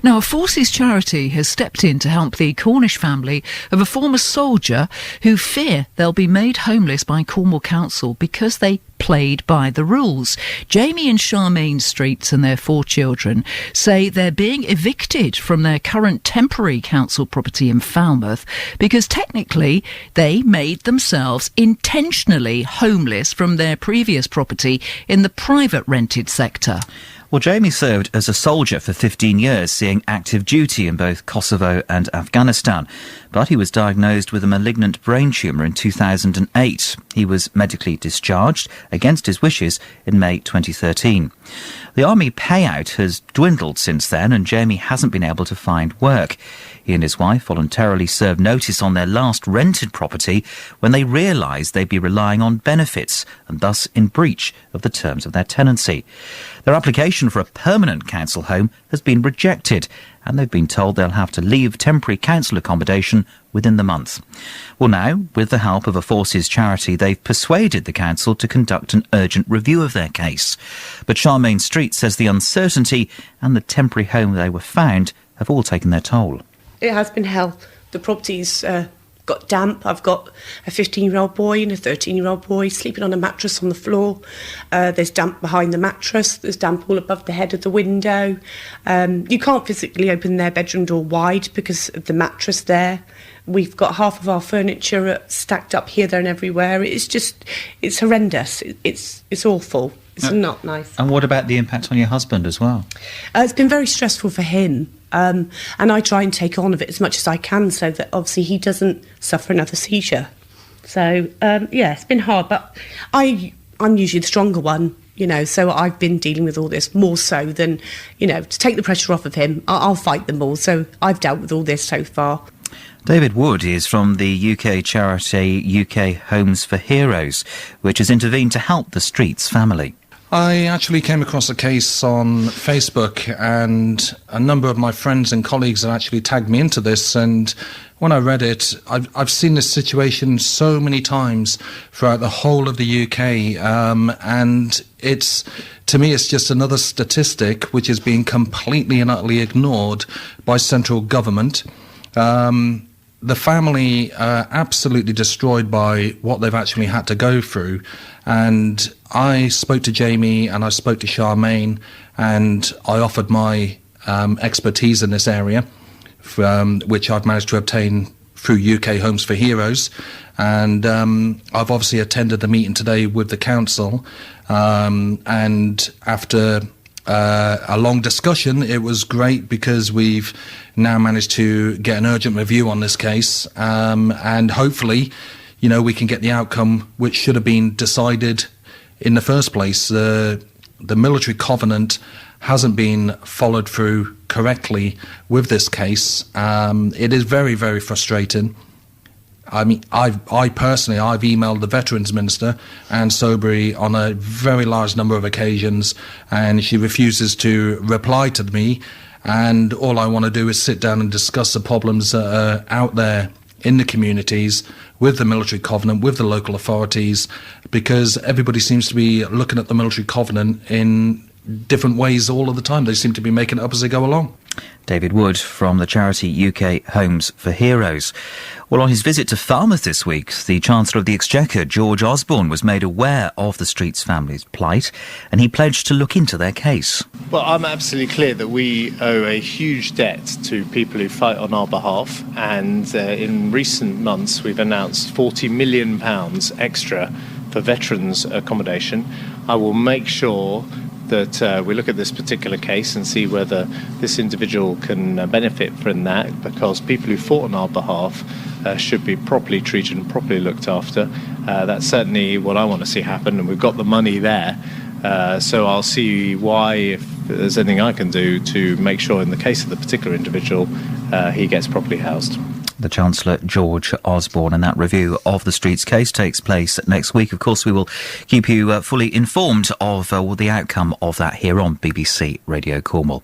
Now, a Forces charity has stepped in to help the Cornish family of a former soldier who fear they'll be made homeless by Cornwall Council because they played by the rules. Jamie and Charmaine Streets and their 4 children say they're being evicted from their current temporary council property in Falmouth because technically they made themselves intentionally homeless from their previous property in the private rented sector. Well, Jamie served as a soldier for 15 years, seeing active duty in both Kosovo and Afghanistan. But he was diagnosed with a malignant brain tumour in 2008. He was medically discharged against his wishes in May 2013. The army payout has dwindled since then, and Jamie hasn't been able to find work. He and his wife voluntarily served notice on their last rented property when they realised they'd be relying on benefits and thus in breach of the terms of their tenancy. Their application for a permanent council home has been rejected, and they've been told they'll have to leave temporary council accommodation within the month. Well, now, with the help of a Forces charity, they've persuaded the council to conduct an urgent review of their case. But Charmaine Street says the uncertainty and the temporary home they were found have all taken their toll. It has been hell. The property's got damp. I've got a 15-year-old boy and a 13-year-old boy sleeping on a mattress on the floor. There's damp behind the mattress. There's damp all above the head of the window. You can't physically open their bedroom door wide because of the mattress there. We've got half of our furniture stacked up here, there and everywhere. It's horrendous. It's awful. It's not nice. And what about the impact on your husband as well? It's been very stressful for him. And I try and take on of it as much as I can so that obviously he doesn't suffer another seizure. So, it's been hard, but I'm usually the stronger one, so I've been dealing with all this more so than, to take the pressure off of him. I'll fight them all, so I've dealt with all this so far. David Wood is from the UK charity UK Homes4Heroes, which has intervened to help the Streets family. I actually came across a case on Facebook, and a number of my friends and colleagues have actually tagged me into this, and when I read it, I've seen this situation so many times throughout the whole of the UK, and to me it's just another statistic which is being completely and utterly ignored by central government. The family are absolutely destroyed by what they've actually had to go through. And I spoke to Jamie and I spoke to Charmaine, and I offered my expertise in this area, which I've managed to obtain through UK Homes4Heroes. And I've obviously attended the meeting today with the council. And after a long discussion, it was great because we've now managed to get an urgent review on this case, and hopefully we can get the outcome which should have been decided in the first place. The military covenant hasn't been followed through correctly with this case. It is very, very frustrating. I mean, I personally, I've emailed the Veterans Minister, Anne Soberry, on a very large number of occasions, and she refuses to reply to me. And all I want to do is sit down and discuss the problems that are out there in the communities with the military covenant, with the local authorities, because everybody seems to be looking at the military covenant in different ways all of the time. They seem to be making it up as they go along. David Wood from the charity UK Homes4Heroes. Well, on his visit to Falmouth this week, the Chancellor of the Exchequer, George Osborne, was made aware of the Streets family's plight, and he pledged to look into their case. Well, I'm absolutely clear that we owe a huge debt to people who fight on our behalf, and in recent months we've announced £40 million extra for veterans accommodation. I will make sure that we look at this particular case and see whether this individual can benefit from that, because people who fought on our behalf should be properly treated and properly looked after. That's certainly what I want to see happen, and we've got the money there. So I'll see if there's anything I can do to make sure in the case of the particular individual he gets properly housed. The Chancellor, George Osborne, and that review of the Streets case takes place next week. Of course, we will keep you fully informed of the outcome of that here on BBC Radio Cornwall.